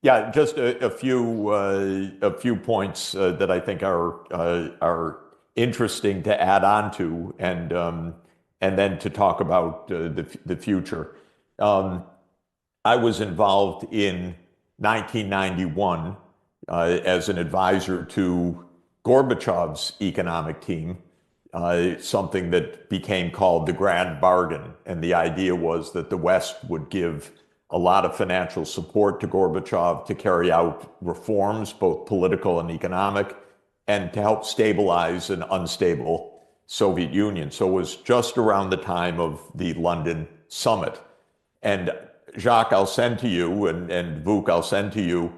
Yeah, just a few points that I think are interesting to add on to, and then to talk about the future. Um, I was involved in 1991 as an advisor to Gorbachev's economic team, something that became called the Grand Bargain. And the idea was that the West would give a lot of financial support to Gorbachev to carry out reforms, both political and economic, and to help stabilize an unstable Soviet Union. So it was just around the time of the London summit. And Jacques, I'll send to you, and Vuk, I'll send to you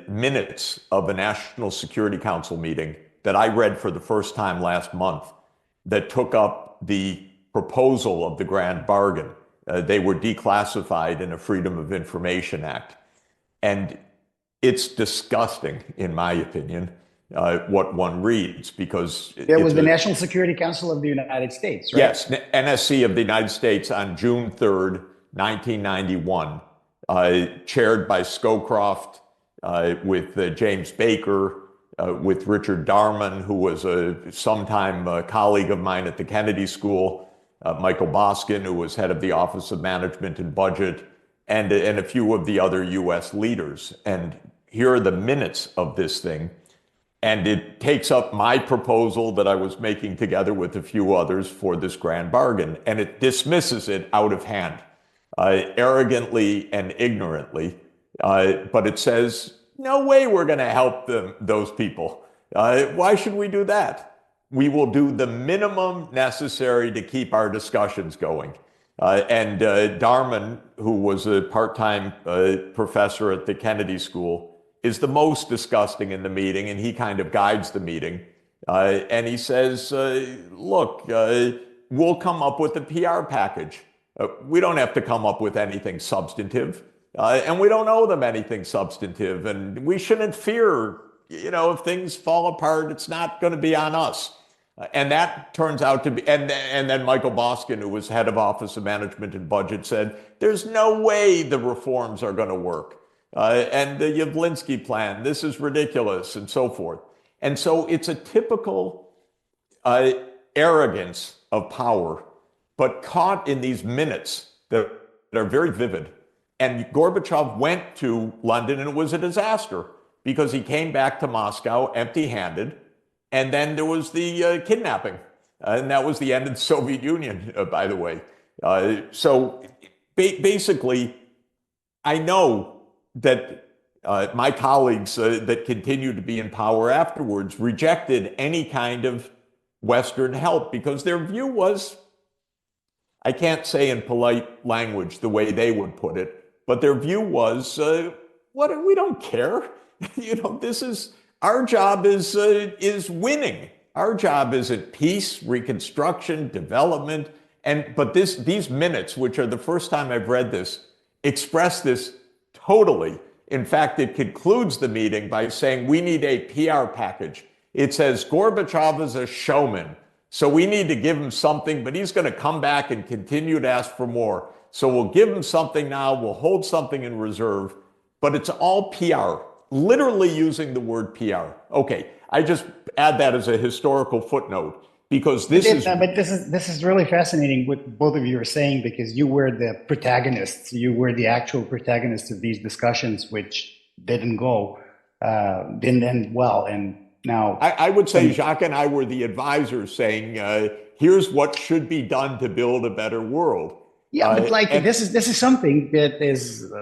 minutes of a National Security Council meeting that I read for the first time last month that took up the proposal of the Grand Bargain. They were declassified in a Freedom of Information Act. And it's disgusting, in my opinion, what one reads, because There was the National Security Council of the United States, right? yes, NSC of the United States on June 3rd, 1991, chaired by Scowcroft, with James Baker, with Richard Darman, who was a sometime colleague of mine at the Kennedy School, Michael Boskin, who was head of the Office of Management and Budget, and a few of the other U.S. leaders. And here are the minutes of this thing. And it takes up my proposal that I was making together with a few others for this Grand Bargain, and it dismisses it out of hand, arrogantly and ignorantly. But it says, no way we're going to help those people. Why should we do that? We will do the minimum necessary to keep our discussions going. And Darman, who was a part-time professor at the Kennedy School, is the most disgusting in the meeting, and he kind of guides the meeting. And he says, look, we'll come up with a PR package. We don't have to come up with anything substantive, and we don't owe them anything substantive, and we shouldn't fear, if things fall apart, it's not going to be on us. And that turns out to be, and then Michael Boskin, who was head of Office of Management and Budget, said, there's no way the reforms are going to work. And the Yavlinsky plan, this is ridiculous, and so forth. And so it's a typical arrogance of power, but caught in these minutes that are very vivid. And Gorbachev went to London, and it was a disaster because he came back to Moscow empty-handed, and then there was the kidnapping, and that was the end of the Soviet Union, by the way. So basically, I know that my colleagues that continued to be in power afterwards rejected any kind of Western help because their view was, I can't say in polite language the way they would put it, but their view was, what, we don't care. This is, our job is winning. Our job is at peace, reconstruction, development. But these minutes, which are the first time I've read this, express this totally. In fact, it concludes the meeting by saying we need a PR package. It says Gorbachev is a showman, so we need to give him something, but he's going to come back and continue to ask for more. So we'll give him something now, we'll hold something in reserve, but it's all PR, literally using the word PR. Okay, I just add that as a historical footnote. Because this is really fascinating what both of you are saying, because you were the protagonists, you were the actual protagonists of these discussions, which didn't end well. And now I would say Jacques and I were the advisors saying, here's what should be done to build a better world. Yeah, but this is something that is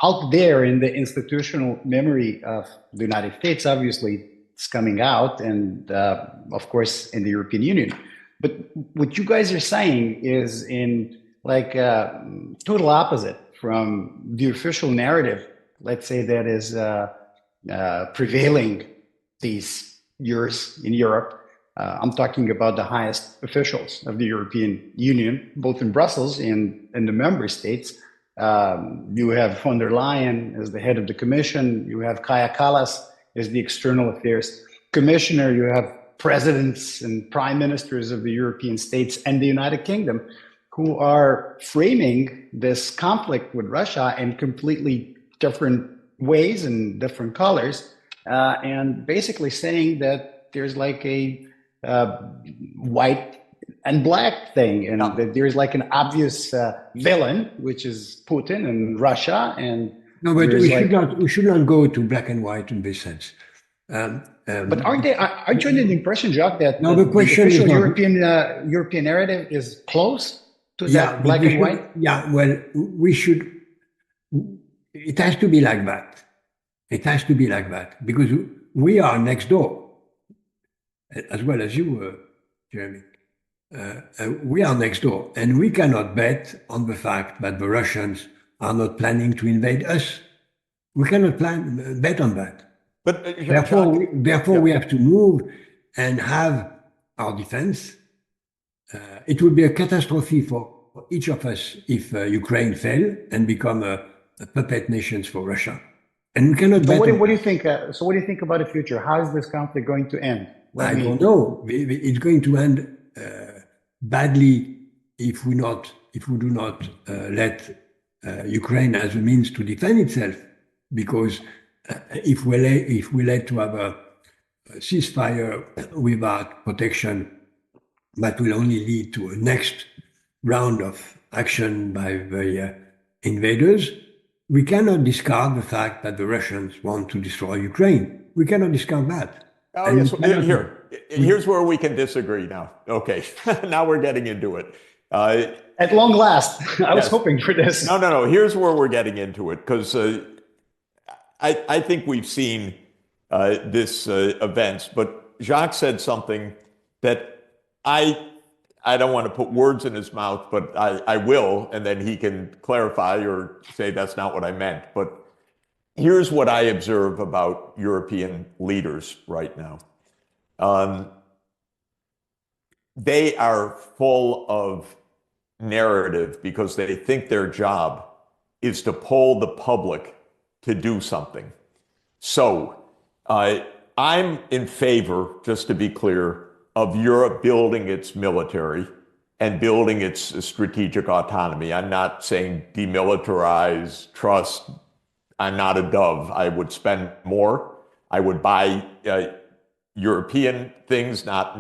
out there in the institutional memory of the United States. Obviously, it's coming out, and of course in the European Union. But what you guys are saying is in total opposite from the official narrative, let's say, that is prevailing these years in Europe. I'm talking about the highest officials of the European Union, both in Brussels and in the member states. You have von der Leyen as the head of the Commission. You have Kaja Kallas as the External Affairs Commissioner. You have presidents and prime ministers of the European states and the United Kingdom who are framing this conflict with Russia in completely different ways and different colors, and basically saying that there's like a white and black thing, and Yeah. that there's like an obvious villain, which is Putin and Russia, and No, but there's like. we should not go to black and white in this sense. But aren't you under the impression, Jacques, that No, the question is official not. European narrative is close to Yeah, that black and white? Yeah, well, we should. It has to be like that. It has to be like that because we are next door, as well as you, Jeremy. We are next door, and we cannot bet on the fact that the Russians are not planning to invade us. We cannot bet on that. But Therefore, we have to move and have our defense. It would be a catastrophe for each of us if Ukraine fell and become a puppet nation for Russia. And we cannot bet. What do you think? So, what do you think about the future? How is this conflict going to end? I don't know. It's going to end badly if we do not let Ukraine as a means to defend itself. Because if we let to have a ceasefire without protection, that will only lead to a next round of action by the invaders. We cannot discard the fact that the Russians want to destroy Ukraine. We cannot discard that. Oh, yes. Here's where we can disagree now. Okay, now we're getting into it. At long last, I was hoping for this. No. Here's where we're getting into it, because I think we've seen this events, but Jacques said something that I don't want to put words in his mouth, but I will, and then he can clarify or say that's not what I meant. But here's what I observe about European leaders right now. They are full of narrative because they think their job is to poll the public to do something. So I'm in favor, just to be clear, of Europe building its military and building its strategic autonomy. I'm not saying demilitarize, trust. I'm not a dove. I would spend more. I would buy European things, not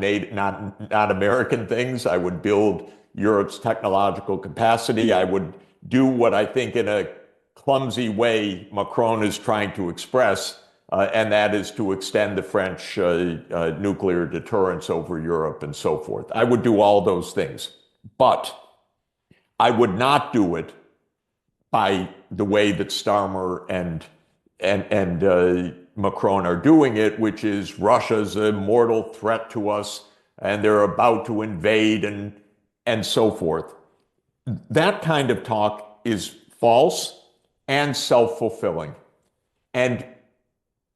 American things. I would build Europe's technological capacity. I would do what I think in a clumsy way Macron is trying to express, and that is to extend the French nuclear deterrence over Europe and so forth. I would do all those things, but I would not do it by the way that Starmer and Macron are doing it, which is Russia's a mortal threat to us and they're about to invade and so forth. That kind of talk is false and self-fulfilling. And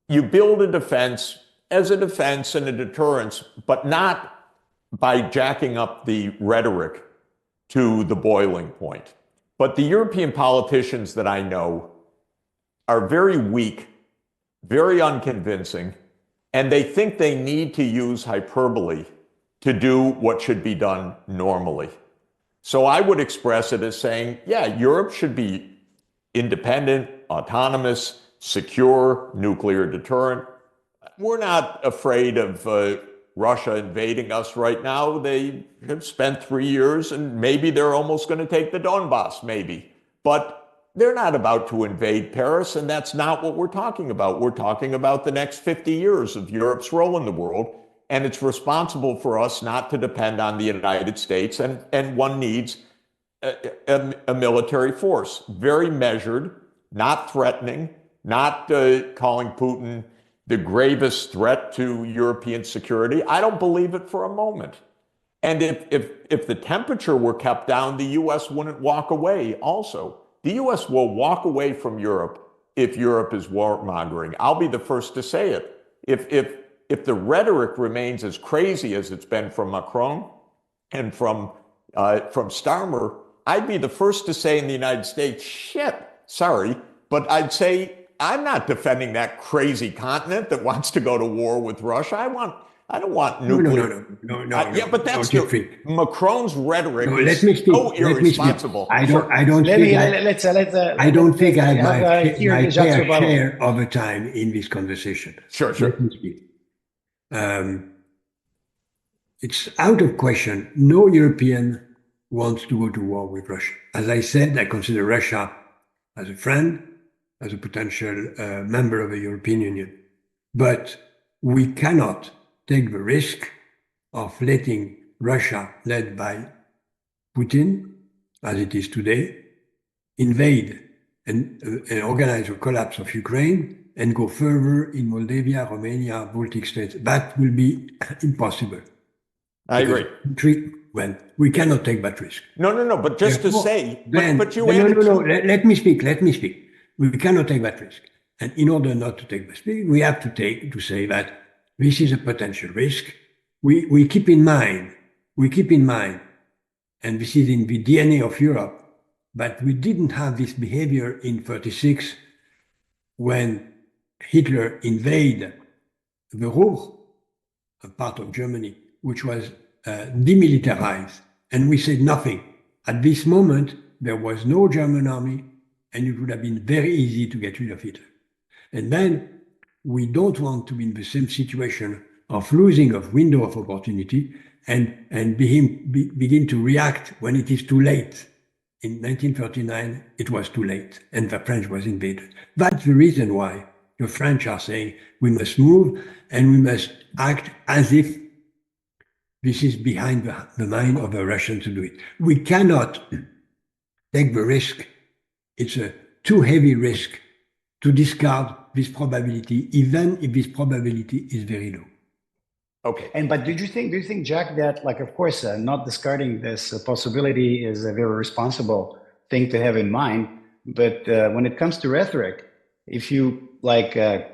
you build a defense as a defense and a deterrence, but not by jacking up the rhetoric to the boiling point. But the European politicians that I know are very weak, very unconvincing, and they think they need to use hyperbole to do what should be done normally. So I would express it as saying, yeah, Europe should be independent, autonomous, secure, nuclear deterrent. We're not afraid of Russia invading us right now. They have spent 3 years and maybe they're almost going to take the Donbass, maybe. But they're not about to invade Paris, and that's not what we're talking about. We're talking about the next 50 years of Europe's role in the world, and it's responsible for us not to depend on the United States, and one needs a military force. Very measured, not threatening, not calling Putin the gravest threat to European security. I don't believe it for a moment. And if the temperature were kept down, the U.S. wouldn't walk away also. The U.S. will walk away from Europe if Europe is warmongering. I'll be the first to say it. If the rhetoric remains as crazy as it's been from Macron and from Starmer, I'd be the first to say in the United States, shit, sorry, but I'd say I'm not defending that crazy continent that wants to go to war with Russia. I don't want No, nuclear. no, But that's Jeffrey. Macron's rhetoric No, is let me speak. so Let me speak. irresponsible. I don't Let think me I, let's I don't think I have hear my Jacques fair rebuttal. share of the time in this conversation. Sure. Let me speak. It's out of question. No European wants to go to war with Russia. As I said, I consider Russia as a friend, as a potential member of the European Union. But we cannot take the risk of letting Russia, led by Putin, as it is today, invade and organize a collapse of Ukraine and go further in Moldavia, Romania, Baltic states. That will be impossible. I agree. Well, we cannot take that risk. No. But just Therefore, to say, then, but you no, added no. Let me speak. We cannot take that risk. And in order not to take that risk, we have to say that this is a potential risk. We keep in mind, and this is in the DNA of Europe, but we didn't have this behavior in 1936 when Hitler invaded the Ruhr, a part of Germany, which was demilitarized. And we said nothing. At this moment, there was no German army, and it would have been very easy to get rid of Hitler. And then we don't want to be in the same situation of losing a window of opportunity and begin to react when it is too late. In 1939, it was too late, and the French was invaded. That's the reason why the French are saying we must move and we must act as if this is behind the mind of the Russians to do it. We cannot take the risk. It's a too heavy risk to discard this probability, even if this probability is very low. Okay. But do you think, Jack, that, like, of course, not discarding this possibility is a very responsible thing to have in mind. But when it comes to rhetoric, if you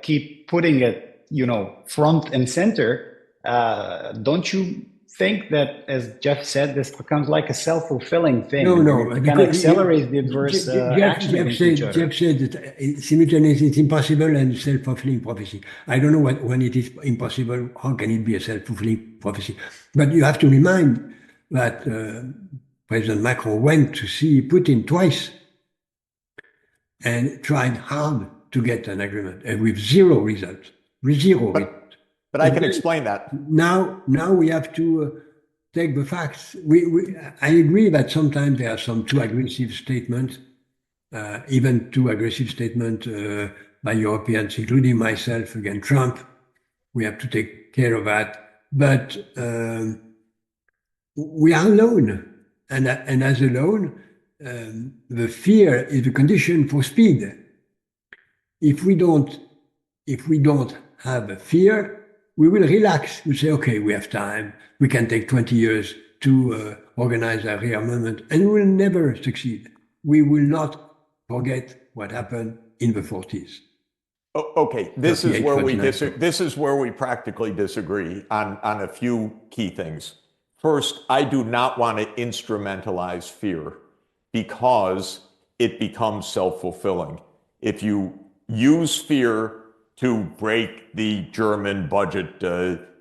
keep putting it, front and center, don't you think that, as Jeff said, this becomes like a self-fulfilling thing? No, it kind of accelerates the adverse action against each other. Jeff said that simultaneously it's impossible and self-fulfilling prophecy. I don't know when it is impossible, how can it be a self-fulfilling prophecy? But you have to remind that President Macron went to see Putin twice and tried hard to get an agreement, and with zero result. But I can explain that. Now we have to take the facts. I agree that sometimes there are some too aggressive statements, even too aggressive statements by Europeans, including myself, against Trump. We have to take care of that. But we are alone. And as alone, the fear is the condition for speed. If we don't have a fear, we will relax. We say, okay, we have time. We can take 20 years to organize a rearmament, and we will never succeed. We will not forget what happened in the 40s. Okay, this is where we practically disagree on a few key things. First, I do not want to instrumentalize fear because it becomes self-fulfilling. If you use fear to break the German budget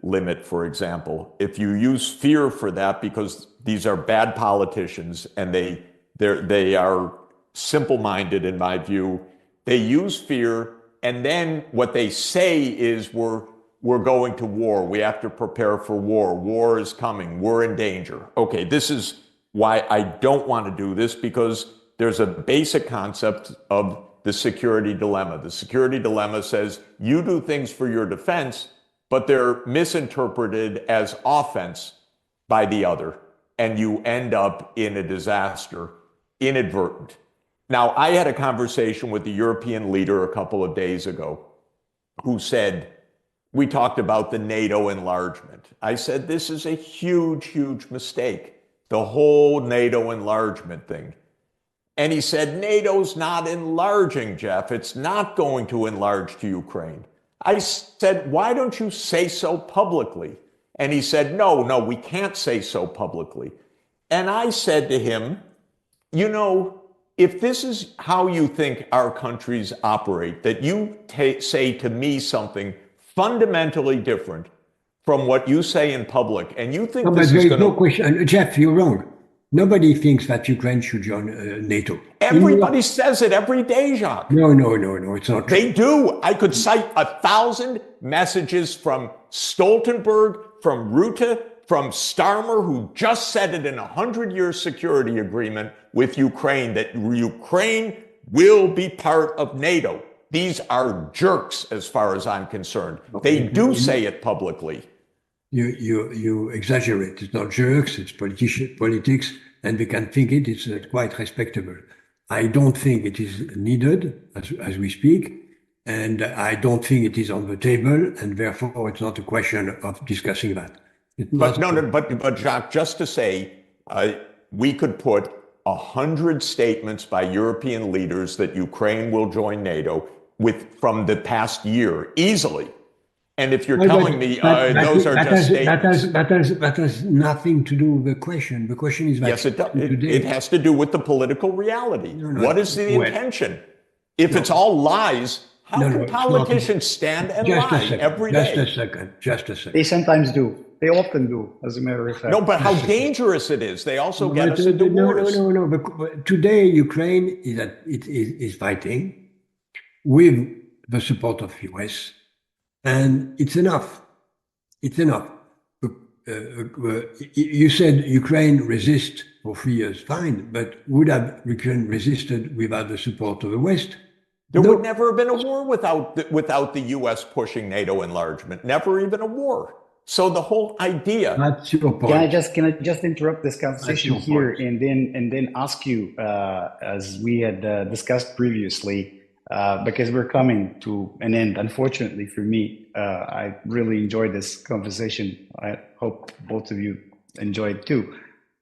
limit, for example, if you use fear for that, because these are bad politicians and they are simple-minded in my view, they use fear, and then what they say is we're going to war. We have to prepare for war. War is coming. We're in danger. Okay, this is why I don't want to do this, because there's a basic concept of the security dilemma. The security dilemma says you do things for your defense, but they're misinterpreted as offense by the other, and you end up in a disaster, inadvertent. Now, I had a conversation with a European leader a couple of days ago who said, we talked about the NATO enlargement. I said, this is a huge, huge mistake, the whole NATO enlargement thing. And he said, NATO's not enlarging, Jeff. It's not going to enlarge to Ukraine. I said, why don't you say so publicly? And he said, no, we can't say so publicly. And I said to him, if this is how you think our countries operate, that you say to me something fundamentally different from what you say in public, and you think No, this but is there is going no to... question. Jeff, you're wrong. Nobody thinks that Ukraine should join NATO. Everybody says it every day, Jacques. No, it's not true. They do. I could cite 1,000 messages from Stoltenberg, from Rutte, from Starmer, who just said it in a 100-year security agreement with Ukraine, that Ukraine will be part of NATO. These are jerks, as far as I'm concerned. They do say it publicly. You exaggerate. It's not jerks, it's politics, and they can think it. It's quite respectable. I don't think it is needed as we speak, and I don't think it is on the table, and therefore it's not a question of discussing that. But Jacques, just to say, we could put 100 statements by European leaders that Ukraine will join NATO from the past year easily. And if you're telling me those are just statements, that has nothing to do with the question. The question is that yes, it does. It has to do with the political reality. What is the intention? If it's all lies, how can politicians stand and lie every day? Just a second. They sometimes do. They often do, as a matter of fact. No, but how dangerous it is. They also get us into wars. No. But today, Ukraine is fighting with the support of US. And it's enough. It's enough. You said Ukraine resist for 3 years, fine, but would have Ukraine resisted without the support of the West? There would never have been a war without the U.S. pushing NATO enlargement. Never even a war. So the whole idea. That's your point. Can I just interrupt this conversation here and then ask you, as we had discussed previously, because we're coming to an end, unfortunately for me. I really enjoyed this conversation. I hope both of you enjoyed too.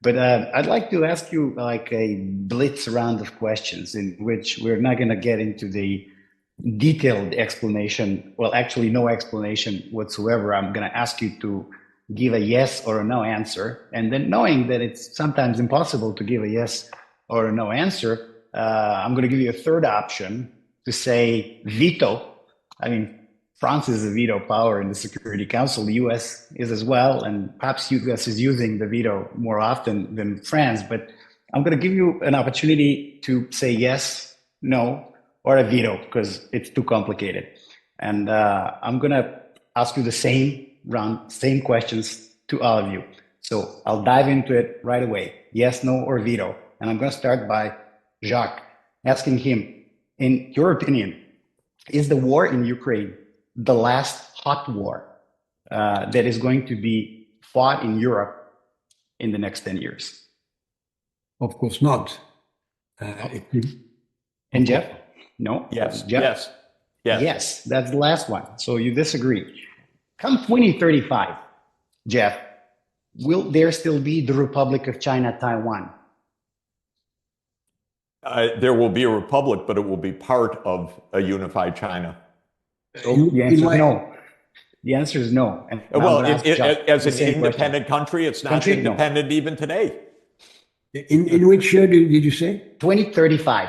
But I'd like to ask you like a blitz round of questions in which we're not going to get into the detailed explanation. Well, actually, no explanation whatsoever. I'm going to ask you to give a yes or a no answer. And then knowing that it's sometimes impossible to give a yes or a no answer, I'm going to give you a third option to say veto. I mean, France is a veto power in the Security Council. The US is as well, and perhaps US is using the veto more often than France. But I'm going to give you an opportunity to say yes, no, or a veto because it's too complicated. And I'm going to ask you the same questions to all of you. So I'll dive into it right away. Yes, no, or veto. And I'm going to start by Jacques, asking him, in your opinion, is the war in Ukraine the last hot war that is going to be fought in Europe in the next 10 years? Of course not. And Jeff? No? Yes. Jeff? Yes. Yes, that's the last one. So you disagree. Come 2035, Jeff, will there still be the Republic of China, Taiwan? There will be a republic, but it will be part of a unified China. So the answer is no. The answer is no. And well, as an independent country, it's not independent even today. In which year did you say? 2035.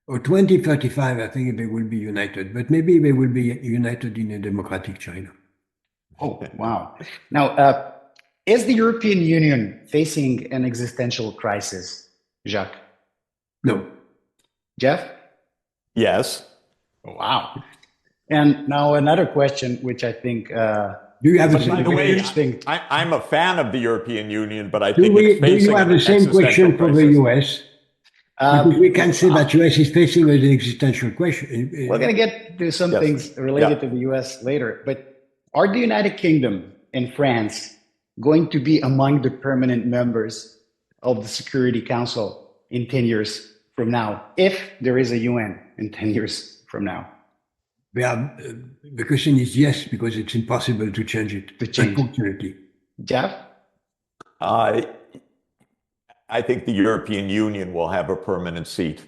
Or 2035, I think they will be united, but maybe they will be united in a democratic China. Oh, wow. Now, is the European Union facing an existential crisis, Jacques? No. Jeff? Yes. Wow. And now another question, which I think do you have by the way, interesting. I'm a fan of the European Union, but I think do you have the same question for the US? Because we can say that US is facing an existential question. We're going to get to some things related to the US later, but are the United Kingdom and France going to be among the permanent members of the Security Council in 10 years from now, if there is a UN in 10 years from now? The question is yes, because it's impossible to change it. Unfortunately. Jeff? I think the European Union will have a permanent seat.